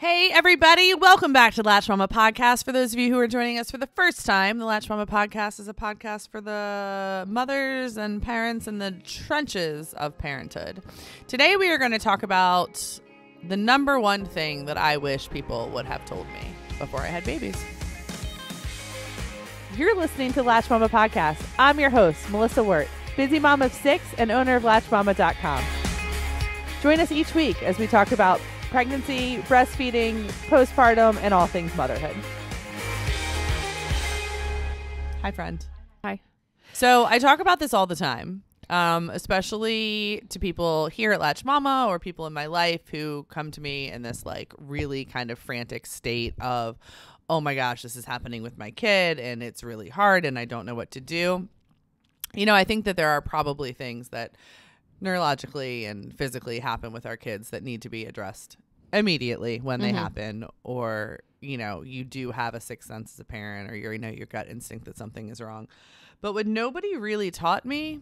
Hey, everybody. Welcome back to Latched Mama Podcast. For those of you who are joining us for the first time, the Latched Mama Podcast is a podcast for the mothers and parents in the trenches of parenthood. Today, we are going to talk about the number one thing that I wish people would have told me before I had babies. You're listening to Latched Mama Podcast. I'm your host, Melissa Wirt, busy mom of 6 and owner of LatchedMama.com. Join us each week as we talk about pregnancy, breastfeeding, postpartum, and all things motherhood. Hi, friend. Hi. So I talk about this all the time, especially to people here at Latched Mama or people in my life who come to me in this like really kind of frantic state of, oh my gosh, this is happening with my kid and it's really hard and I don't know what to do. You know, I think that there are probably things that neurologically and physically happen with our kids that need to be addressed immediately when they happen, or, you know, you do have a sixth sense as a parent, or you know your gut instinct that something is wrong. But what nobody really taught me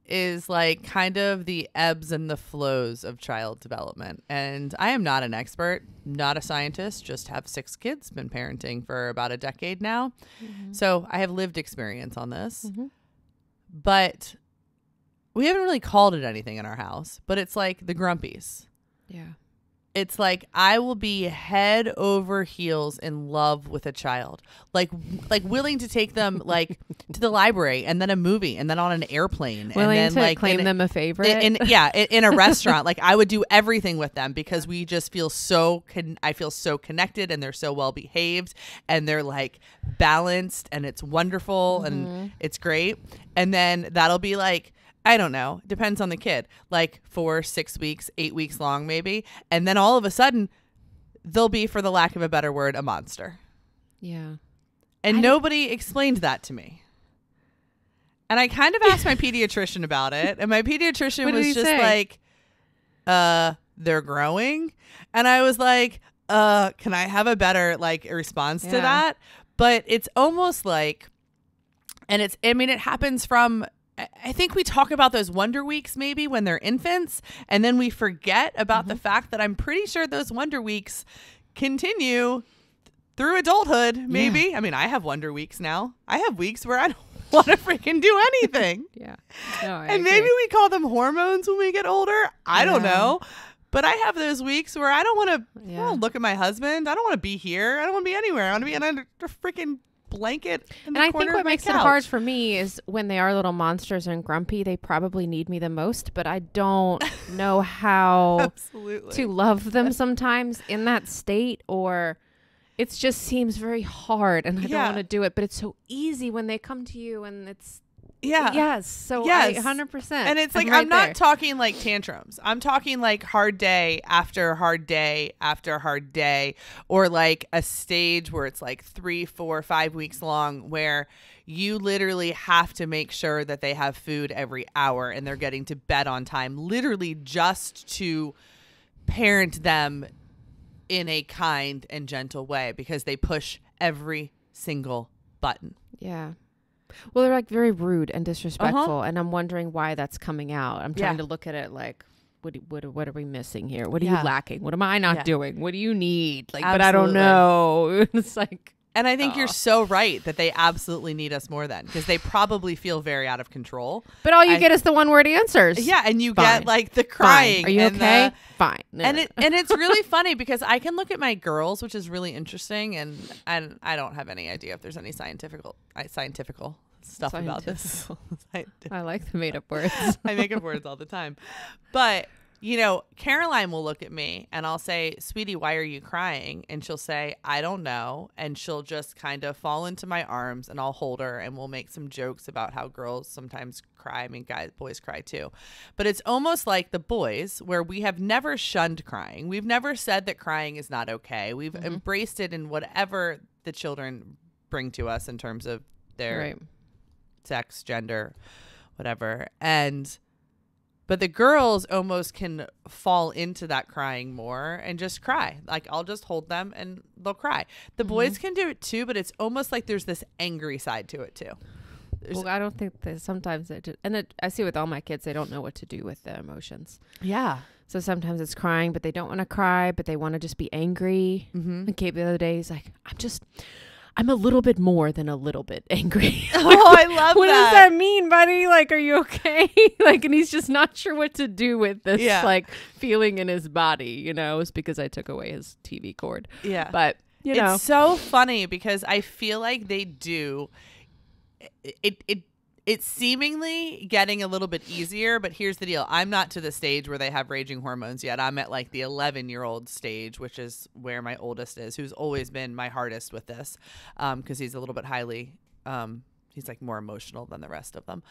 is like kind of the ebbs and the flows of child development. And I am not an expert, not a scientist, just have 6 kids, been parenting for about a decade now. So I have lived experience on this, but we haven't really called it anything in our house, but it's like the grumpies. Yeah. It's like I will be head over heels in love with a child, like willing to take them like to the library and then a movie and then on an airplane, Willing and then to like claim them a favorite. In a restaurant. Like I would do everything with them because we just feel I feel so connected and they're so well behaved and they're like balanced and it's wonderful and it's great. And then that'll be like, I don't know. Depends on the kid. Like 4, 6 weeks, 8 weeks long, maybe. And then all of a sudden, they'll be, for the lack of a better word, a monster. Yeah. And nobody explained that to me. And I kind of asked my pediatrician about it. And my pediatrician was just say? like, they're growing. And I was like, can I have a better like response to that? But it's almost like, and it happens from, I think we talk about those wonder weeks maybe when they're infants, and then we forget about the fact that I'm pretty sure those wonder weeks continue through adulthood, maybe. Yeah. I mean, I have wonder weeks now. I have weeks where I don't want to freaking do anything. Yeah. No, I and agree. maybe we call them hormones when we get older. I don't know. But I have those weeks where I don't want to look at my husband. I don't want to be here. I don't want to be anywhere. I want to be under a freaking blanket in the and I corner think what of my makes couch. it hard for me is when they are little monsters and grumpy, they probably need me the most, but I don't know how to love them sometimes in that state, or it just seems very hard and I don't want to do it, but it's so easy when they come to you and it's yes. So I 100%. And it's like, I'm not talking like tantrums. I'm talking like hard day after hard day after hard day, or like a stage where it's like 3, 4, 5 weeks long where you literally have to make sure that they have food every hour and they're getting to bed on time, literally just to parent them in a kind and gentle way because they push every single button. Yeah. Well, they're like very rude and disrespectful, and I'm wondering why that's coming out. I'm trying to look at it like, what are we missing here? What are you lacking? What am I not doing? What do you need? Like, but I don't know. It's like, and I think you're so right that they absolutely need us more then, because they probably feel very out of control. But all you get is the one word answers. Yeah, and you get like the crying. Fine. Are you okay? Fine. No, and it's really funny because I can look at my girls, which is really interesting, and I don't have any idea if there's any scientific stuff about this. I like the made up words. I make up words all the time. But you know, Caroline will look at me and I'll say, "Sweetie, why are you crying?" And she'll say, "I don't know." And she'll just kind of fall into my arms and I'll hold her and we'll make some jokes about how girls sometimes cry. I mean, boys cry too. But it's almost like the boys, where we have never shunned crying. We've never said that crying is not okay. We've embraced it in whatever the children bring to us in terms of their sex, gender, whatever. But the girls almost can fall into that crying more and just cry. Like, I'll just hold them and they'll cry. The boys can do it too, but it's almost like there's this angry side to it too. Well, I don't think that sometimes I see with all my kids, they don't know what to do with their emotions. Yeah. So sometimes it's crying, but they don't want to cry, but they want to just be angry. Like Gabe the other day, he's like, I'm a little bit more than a little bit angry. Oh, I love what that. Does that mean, buddy? Like, are you okay? Like, and he's just not sure what to do with this, like, feeling in his body, you know, it's because I took away his TV cord. Yeah. But, you know. It's so funny because I feel like they do. It's seemingly getting a little bit easier, but here's the deal. I'm not to the stage where they have raging hormones yet. I'm at like the 11-year-old stage, which is where my oldest is, who's always been my hardest with this, because he's a little bit he's like more emotional than the rest of them.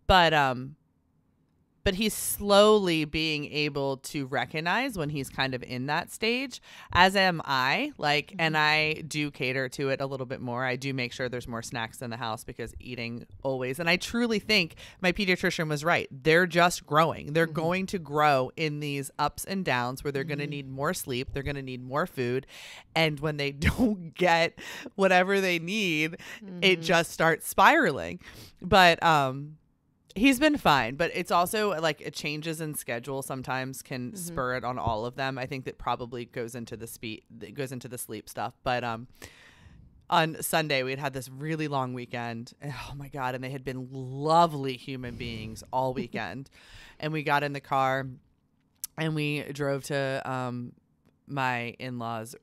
But he's slowly being able to recognize when he's kind of in that stage, as am I. Like, and I do cater to it a little bit more. I do make sure there's more snacks in the house because eating always. And I truly think my pediatrician was right. They're just growing. They're going to grow in these ups and downs where they're going to need more sleep. They're going to need more food. And when they don't get whatever they need, it just starts spiraling. But, he's been fine, but it's also like it changes in schedule sometimes can spur it on all of them. I think that probably goes into the sleep stuff. But on Sunday we had this really long weekend. Oh my God. And they had been lovely human beings all weekend. And we got in the car and we drove to my in-laws'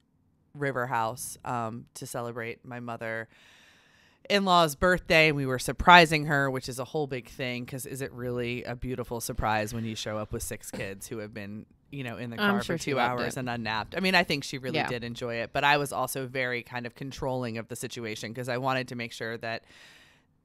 river house to celebrate my mother-in-law's birthday, and we were surprising her, which is a whole big thing because is it really a beautiful surprise when you show up with 6 kids who have been, you know, in the car for 2 hours and unnapped? I mean, I think she really did enjoy it, but I was also very kind of controlling of the situation because I wanted to make sure that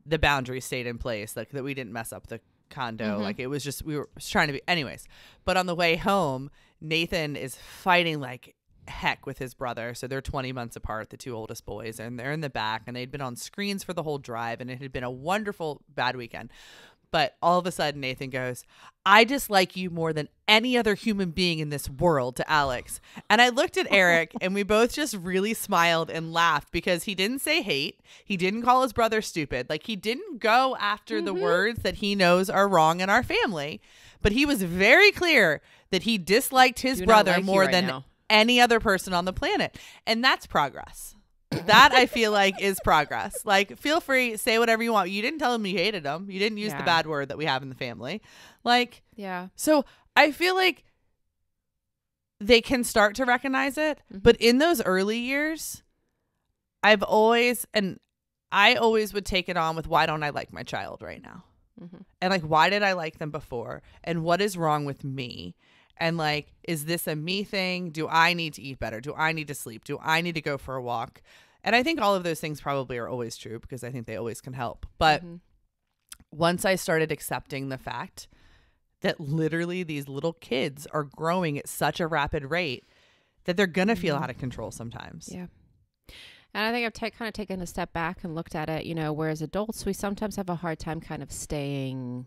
the boundaries stayed in place, like that we didn't mess up the condo. Like it was just, we were trying to be anyways. But on the way home, Nathan is fighting like heck with his brother. So they're 20 months apart, the 2 oldest boys, and they're in the back and they'd been on screens for the whole drive and it had been a wonderful bad weekend. But all of a sudden Nathan goes, I dislike you more than any other human being in this world, to Alex. And I looked at Eric and we both just really smiled and laughed because he didn't say hate. He didn't call his brother stupid. Like he didn't go after the words that he knows are wrong in our family. But he was very clear that he disliked his brother more than any other person on the planet. And that's progress. That I feel like is progress. Like, feel free, say whatever you want. You didn't tell him you hated him. You didn't use the bad word that we have in the family. Like, so I feel like they can start to recognize it. But in those early years, I always would take it on with, why don't I like my child right now? And like, why did I like them before? And what is wrong with me? And like, is this a me thing? Do I need to eat better? Do I need to sleep? Do I need to go for a walk? And I think all of those things probably are always true because I think they always can help. But once I started accepting the fact that literally these little kids are growing at such a rapid rate that they're going to feel out of control sometimes. Yeah. And I think I've kind of taken a step back and looked at it, you know, whereas adults, we sometimes have a hard time kind of staying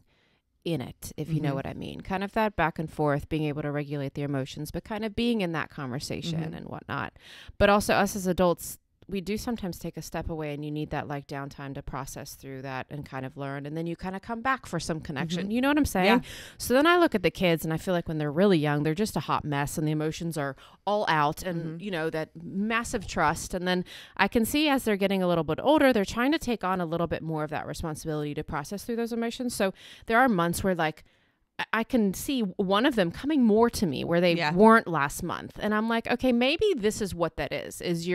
in it, if you know what I mean. Kind of that back and forth, being able to regulate their emotions, but kind of being in that conversation and whatnot. But also us as adults, we do sometimes take a step away and you need that like downtime to process through that and kind of learn. And then you kind of come back for some connection. You know what I'm saying? Yeah. So then I look at the kids and I feel like when they're really young, they're just a hot mess and the emotions are all out and, you know, that massive trust. And then I can see as they're getting a little bit older, they're trying to take on a little bit more of that responsibility to process through those emotions. So there are months where like, I can see one of them coming more to me where they weren't last month. And I'm like, okay, maybe this is what that is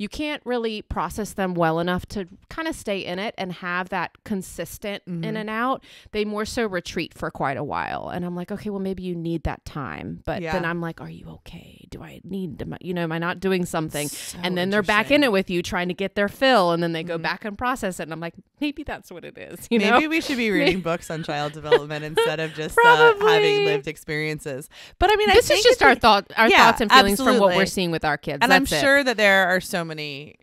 you can't really process them well enough to kind of stay in it and have that consistent in and out. They more so retreat for quite a while. And I'm like, okay, well, maybe you need that time. But then I'm like, are you okay? Do I need to, you know, am I not doing something? So and then they're back in it with you trying to get their fill. And then they go back and process it. And I'm like, maybe that's what it is. You know? Maybe we should be reading books on child development instead of just having lived experiences. But I mean, this is just our thoughts and feelings from what we're seeing with our kids. And I'm sure that there are so many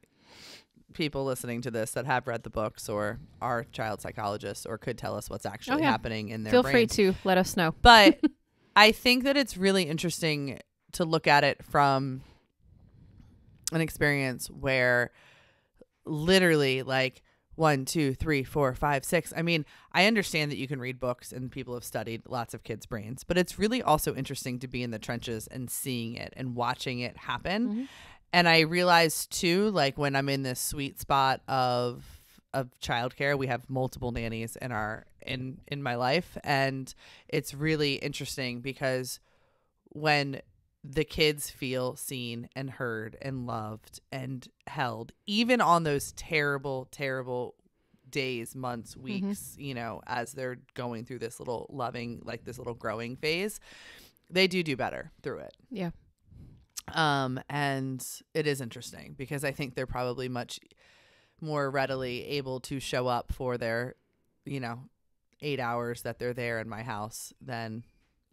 people listening to this that have read the books or are child psychologists or could tell us what's actually happening in their brains. Feel free to let us know. But I think that it's really interesting to look at it from an experience where literally like 1, 2, 3, 4, 5, 6. I mean, I understand that you can read books and people have studied lots of kids' brains, but it's really also interesting to be in the trenches and seeing it and watching it happen. Mm-hmm. And I realize too, like when I'm in this sweet spot of childcare, we have multiple nannies in my life, and it's really interesting because when the kids feel seen and heard and loved and held, even on those terrible, terrible days, months, weeks, you know, as they're going through this little loving, like this little growing phase, they do better through it. Yeah. And it is interesting because I think they're probably much more readily able to show up for their, you know, 8 hours that they're there in my house than,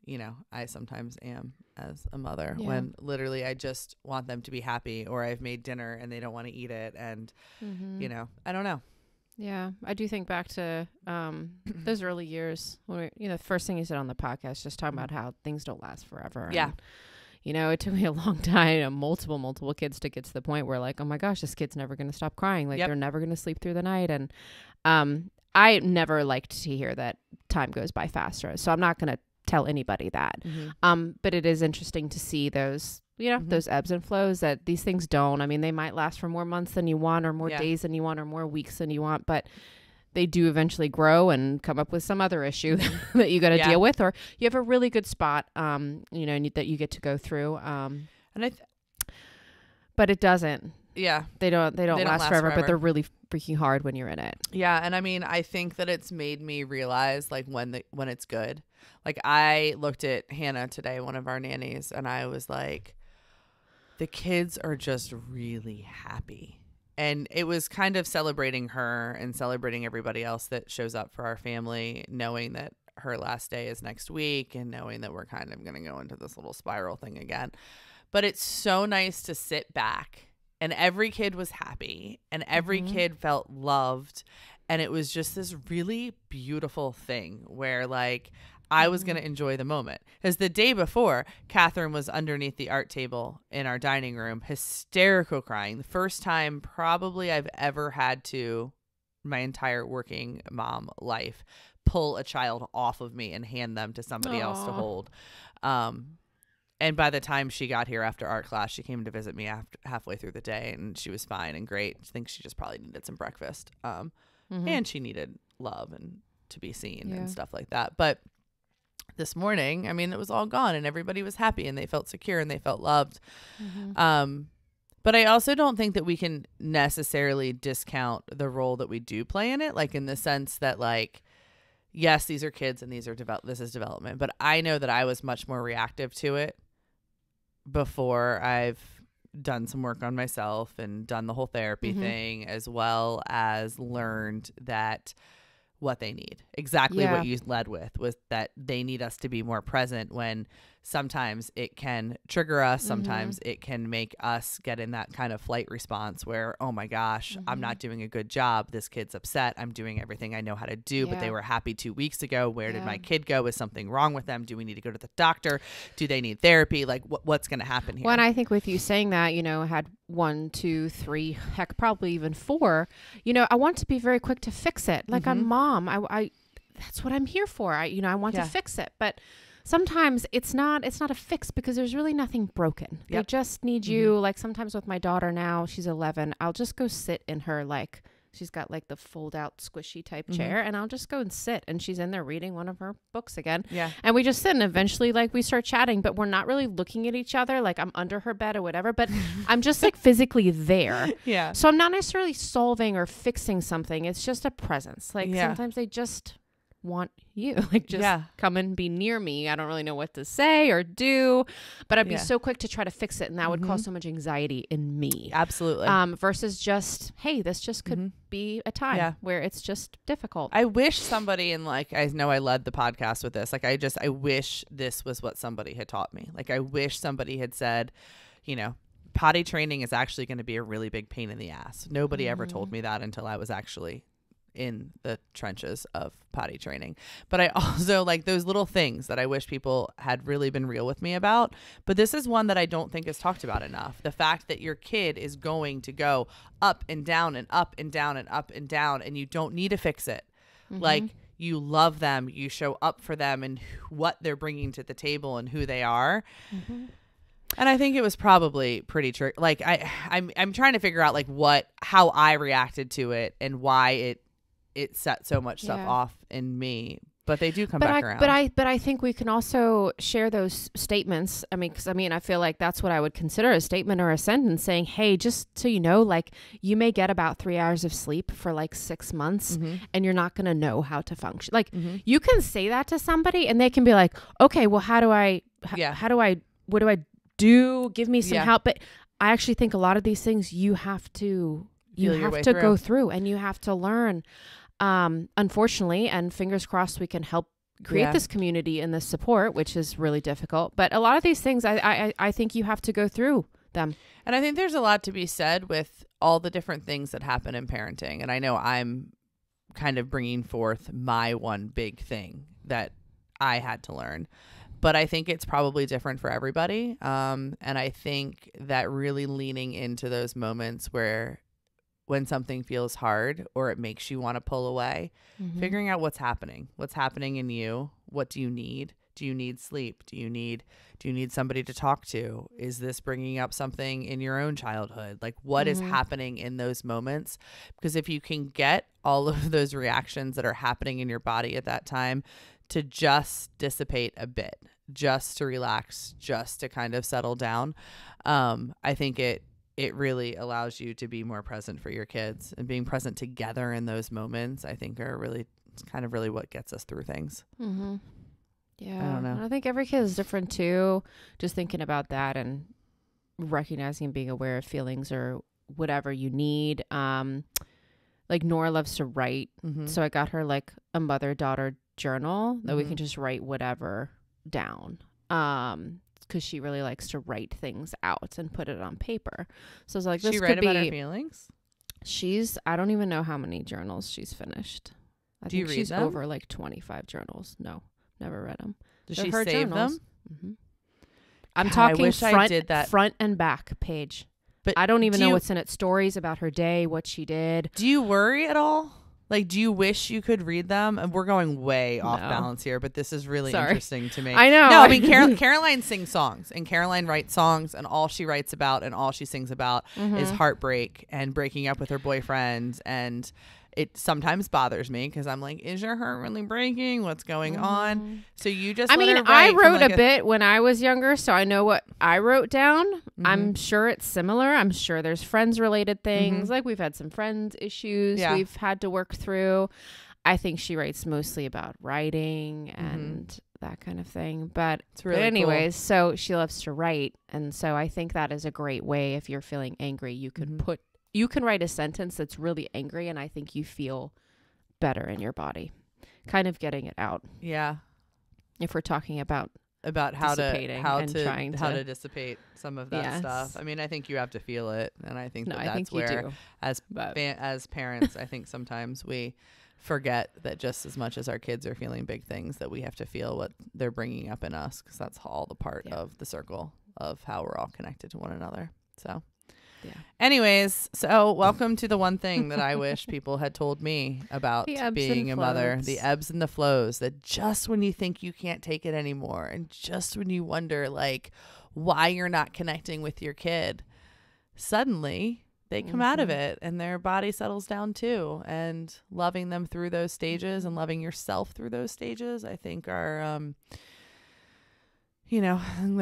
you know, I sometimes am as a mother, when literally I just want them to be happy, or I've made dinner and they don't want to eat it. And, you know, I don't know. Yeah. I do think back to those early years when, you know, the first thing you said on the podcast, just talking about how things don't last forever. Yeah. And, you know, it took me a long time, multiple kids to get to the point where like, oh my gosh, this kid's never going to stop crying. Like they're never going to sleep through the night. And I never liked to hear that time goes by faster. So I'm not going to tell anybody that. But it is interesting to see those, you know, those ebbs and flows, that these things don't. I mean, they might last for more months than you want, or more days than you want, or more weeks than you want, but they do eventually grow and come up with some other issue that you got to deal with, or you have a really good spot, you know, that you get to go through. But it doesn't. Yeah. They don't last forever, but they're really freaking hard when you're in it. Yeah. And I mean, I think that it's made me realize like when it's good. Like I looked at Hannah today, one of our nannies, and I was like, the kids are just really happy. And it was kind of celebrating her and celebrating everybody else that shows up for our family, knowing that her last day is next week and knowing that we're kind of going to go into this little spiral thing again. But it's so nice to sit back, and every kid was happy and every kid felt loved. And it was just this really beautiful thing where like I was going to enjoy the moment. Because the day before, Catherine was underneath the art table in our dining room, hysterical crying. The first time probably I've ever had to, my entire working mom life, pull a child off of me and hand them to somebody else to hold. And by the time she got here after art class, she came to visit me halfway through the day, and she was fine and great. I think she just probably needed some breakfast. And she needed love and to be seen and stuff like that. But this morning, I mean, it was all gone and everybody was happy and they felt secure and they felt loved. But I also don't think that we can necessarily discount the role that we do play in it, like in the sense that like, yes, these are kids and this is development. But I know that I was much more reactive to it before I've done some work on myself and done the whole therapy thing, as well as learned that what they need. Exactly what you led with was that they need us to be more present, when sometimes it can trigger us. Sometimes it can make us get in that kind of flight response where, oh my gosh, I'm not doing a good job. This kid's upset. I'm doing everything I know how to do, but they were happy 2 weeks ago. Where did my kid go? Is something wrong with them? Do we need to go to the doctor? Do they need therapy? Like what's going to happen here? Well, and I think with you saying that, you know, had 1, 2, 3, heck, probably even 4, you know, I want to be very quick to fix it. Like I'm mom. I that's what I'm here for. I want to fix it. But sometimes it's not a fix, because there's really nothing broken. They just need you. Like sometimes with my daughter now, she's 11, I'll just go sit in her, like she's got like the fold out squishy type chair, and I'll just go and sit, and she's in there reading one of her books again. And we just sit, and eventually like we start chatting, but we're not really looking at each other. Like I'm under her bed or whatever, but I'm just like physically there. So I'm not necessarily solving or fixing something. It's just a presence. Like sometimes they just want you, like just come and be near me. I don't really know what to say or do, but I'd be so quick to try to fix it, and that would cause so much anxiety in me. Absolutely. Versus just, hey, this just could be a time where it's just difficult. I wish somebody, and like I know I led the podcast with this, like I wish this was what somebody had taught me. Like I wish somebody had said, you know, potty training is actually going to be a really big pain in the ass. Nobody ever told me that until I was actually in the trenches of potty training. But I also like those little things that I wish people had really been real with me about. But this is one that I don't think is talked about enough. The fact that your kid is going to go up and down and up and down and up and down, and you don't need to fix it. Like, you love them, you show up for them and what they're bringing to the table and who they are. And I think it was probably pretty true. Like I'm trying to figure out like how I reacted to it and why it set so much stuff off in me. But they do come back around. But I think we can also share those statements. I mean, because I feel like that's what I would consider a statement or a sentence saying, hey, just so you know, like you may get about 3 hours of sleep for like 6 months and you're not going to know how to function. Like you can say that to somebody and they can be like, okay, well, what do I do? Give me some help. But I actually think a lot of these things you have to go through and you have to learn. Unfortunately, and fingers crossed, we can help create this community and this support, which is really difficult. But a lot of these things, I think you have to go through them. And I think there's a lot to be said with all the different things that happen in parenting. And I know I'm kind of bringing forth my one big thing that I had to learn. But I think it's probably different for everybody. And I think that really leaning into those moments when something feels hard or it makes you want to pull away, figuring out what's happening in you. What do you need? Do you need sleep? Do you need somebody to talk to? Is this bringing up something in your own childhood? Like what is happening in those moments? Because if you can get all of those reactions that are happening in your body at that time to just dissipate a bit, just to relax, just to kind of settle down, I think it really allows you to be more present for your kids, and being present together in those moments, I think it's kind of really what gets us through things. Yeah. I don't know. I think every kid is different too. Just thinking about that and recognizing and being aware of feelings or whatever you need. Like Nora loves to write. So I got her like a mother-daughter journal that we can just write whatever down. Because she really likes to write things out and put it on paper. So it's like, this could be about her feelings. I don't even know how many journals she's finished. I think she's read them? Over like 25 journals. No, never read them. Does she save them? I'm talking front and back page. But I don't even know what's in it. Stories about her day, what she did. Do you worry at all? Like, do you wish you could read them? And we're going way off balance here, but this is really interesting to me. I know. No, I mean, Caroline sings songs, and Caroline writes songs, and all she writes about and all she sings about is heartbreak and breaking up with her boyfriend. And it sometimes bothers me because I'm like, is your heart really breaking? What's going on? So you just I wrote a bit when I was younger, so I know what I wrote down. I'm sure it's similar. I'm sure there's friends related things. Like we've had some friends issues we've had to work through. I think she writes mostly about writing and that kind of thing. But it's really anyways, cool. So she loves to write. And so I think that is a great way. If you're feeling angry, you could you can write a sentence that's really angry, and I think you feel better in your body, kind of getting it out. Yeah. If we're talking about how to dissipate some of that stuff. I mean, I think you have to feel it, and I think that's where, as parents, I think sometimes we forget that just as much as our kids are feeling big things, that we have to feel what they're bringing up in us, because that's all the part of the circle of how we're all connected to one another. So. Yeah. Anyways, so welcome to the one thing that I wish people had told me about being a mother. The ebbs and the flows, that just when you think you can't take it anymore, and just when you wonder like why you're not connecting with your kid, suddenly they come out of it and their body settles down too. And loving them through those stages and loving yourself through those stages, I think are, they're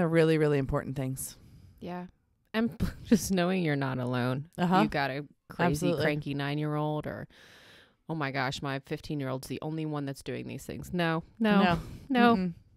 really, really important things. Yeah. And just knowing you're not alone. You got a crazy, cranky 9-year-old, or, oh my gosh, my 15-year-old's the only one that's doing these things. No.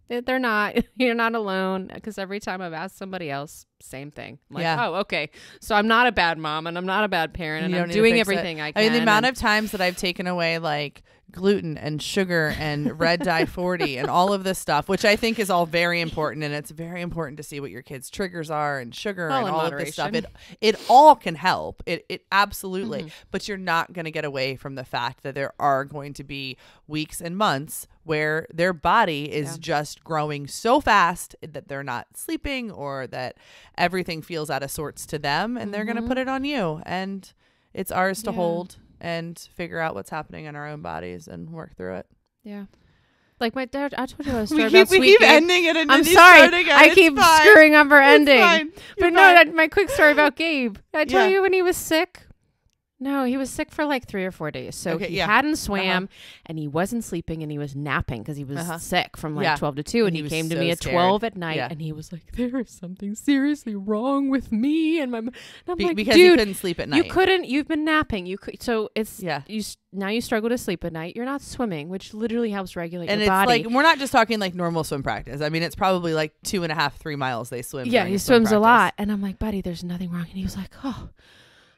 They're not. You're not alone. Because every time I've asked somebody else, same thing. I'm like, oh, okay. So I'm not a bad mom and I'm not a bad parent and I'm doing everything I can. I mean, the amount of times that I've taken away like gluten and sugar and red dye 40 and all of this stuff, which I think is all very important. And it's very important to see what your kids' triggers are and sugar and all of this stuff. It all can help. It absolutely. But you're not going to get away from the fact that there are going to be weeks and months where their body is just growing so fast that they're not sleeping or that everything feels out of sorts to them, and they're going to put it on you. And it's ours to hold and figure out what's happening in our own bodies and work through it. Yeah. Like my dad, I told you a story about Sweet We keep Gabe. ending it and I'm sorry. I keep fine. screwing up our ending. But fine. no, my quick story about Gabe. Did I tell you when he was sick? No, he was sick for like 3 or 4 days. So he hadn't swam and he wasn't sleeping and he was napping because he was sick from like 12 to 2. And he came to me at 12 at night and he was like, there is something seriously wrong with me. And I'm like, because dude, you couldn't sleep at night. You've been napping. So it's, now you struggle to sleep at night. You're not swimming, which literally helps regulate your body. And it's like, we're not just talking like normal swim practice. I mean, it's probably like 2.5, 3 miles they swim. Yeah, he swims a lot. And I'm like, buddy, there's nothing wrong. And he was like, oh.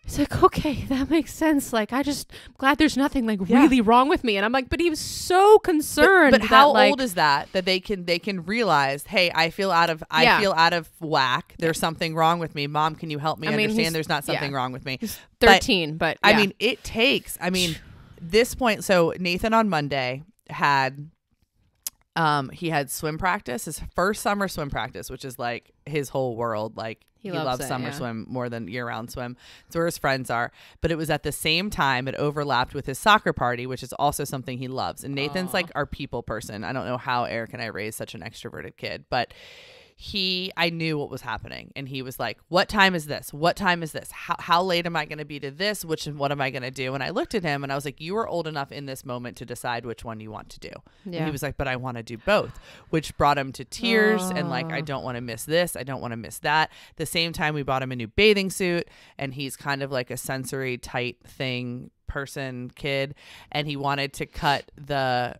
He's like, okay, that makes sense. Like, I'm glad there's nothing like really wrong with me. And I'm like, but he was so concerned. But how old is that they can realize, hey, I feel out of whack. There's something wrong with me. Mom, can you help me understand there's not something wrong with me? He's 13, but I mean, it takes. I mean, this point. So Nathan on Monday had. He had swim practice, his first summer swim practice, which is like his whole world. Like he loves summer swim more than year-round swim. It's where his friends are. But it was at the same time, it overlapped with his soccer party, which is also something he loves. And Nathan's like our people person. I don't know how Eric and I raised such an extroverted kid, but I knew what was happening, and he was like, what time is this? What time is this? How late am I going to be to this? What am I going to do? And I looked at him and I was like, you are old enough in this moment to decide which one you want to do. Yeah. And he was like, but I want to do both, which brought him to tears and like, I don't want to miss this. I don't want to miss that. The same time we bought him a new bathing suit, and he's kind of like a sensory tight thing person kid. And he wanted to cut the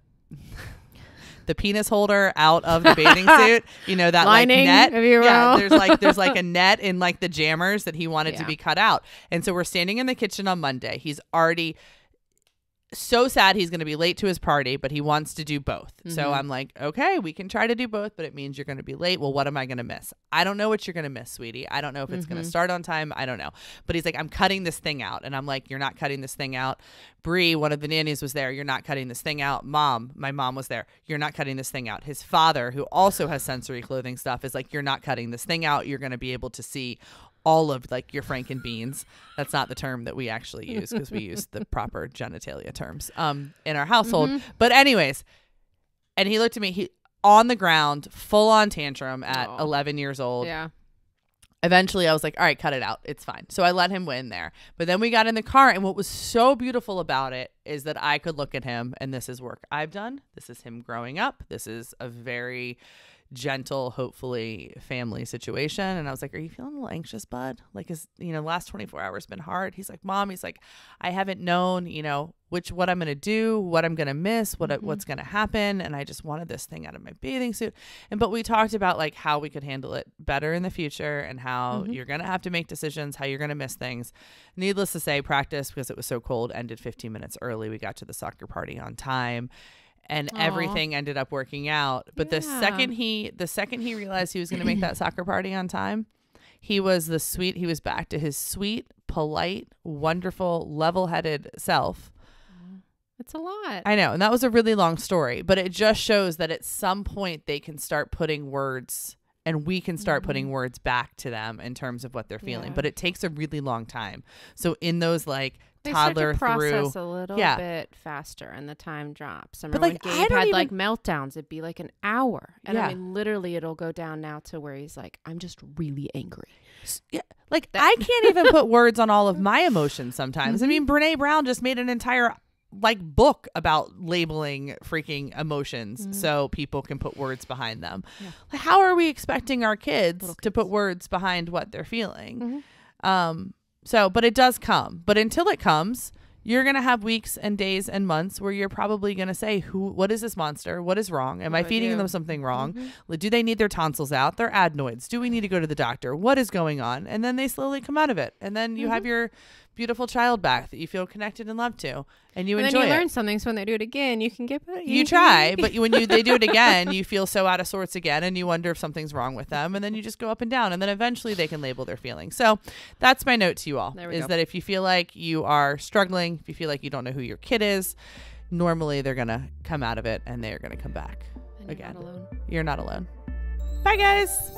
penis holder out of the bathing suit, you know, that lining, like net. There's like a net in like the jammers that he wanted to be cut out. And so we're standing in the kitchen on Monday. He's already so sad he's going to be late to his party, but he wants to do both. So I'm like, okay, we can try to do both, but it means you're going to be late. Well, what am I going to miss? I don't know what you're going to miss, sweetie. I don't know if it's going to start on time. I don't know. But he's like, I'm cutting this thing out. And I'm like, you're not cutting this thing out. Bree, one of the nannies, was there. You're not cutting this thing out. Mom, my mom was there. You're not cutting this thing out. His father, who also has sensory clothing stuff, is like, you're not cutting this thing out. You're going to be able to see all of like your Franken beans. That's not the term that we actually use, because we use the proper genitalia terms in our household. But anyways, and he looked at me, he on the ground, full on tantrum at 11 years old. Yeah. Eventually I was like, all right, cut it out. It's fine. So I let him win there. But then we got in the car, and what was so beautiful about it is that I could look at him, and this is work I've done. This is him growing up. This is a very gentle, hopefully family situation. And I was like, are you feeling a little anxious, bud? Like, the last 24 hours been hard? He's like, Mom, I haven't known, what I'm going to do, what I'm going to miss, what's going to happen. And I just wanted this thing out of my bathing suit. But we talked about like how we could handle it better in the future, and how you're going to have to make decisions, how you're going to miss things. Needless to say, practice, because it was so cold, ended 15 minutes early. We got to the soccer party on time. And everything ended up working out. But the second he realized he was going to make that soccer party on time, he was back to his sweet, polite, wonderful, level-headed self. It's a lot. I know. And that was a really long story, but it just shows that at some point they can start putting words, and we can start putting words back to them in terms of what they're feeling. But it takes a really long time. So in those like toddler they start to process through a little bit faster, and the time drops. I remember but like, when Gabe had like meltdowns, it'd be like an hour, and I mean literally it'll go down now to where he's like, I'm just really angry. Yeah, like I can't even put words on all of my emotions sometimes. I mean, Brene Brown just made an entire like book about labeling freaking emotions so people can put words behind them. Like, how are we expecting our kids to put words behind what they're feeling? So, but it does come. But until it comes, you're going to have weeks and days and months where you're probably going to say, what is this monster? What is wrong? Am I feeding them something wrong? Do they need their tonsils out? Their adenoids? Do we need to go to the doctor? What is going on? And then they slowly come out of it. And then you have your beautiful child back that you feel connected and loved to, and you enjoy it. Then you learn something, so when they do it again, you can get better. You try, but when they do it again, you feel so out of sorts again, and you wonder if something's wrong with them, and then you just go up and down, and then eventually they can label their feelings. So that's my note to you all, is that if you feel like you are struggling, if you feel like you don't know who your kid is, normally they're going to come out of it, and they're going to come back again. Not alone. You're not alone. Bye, guys.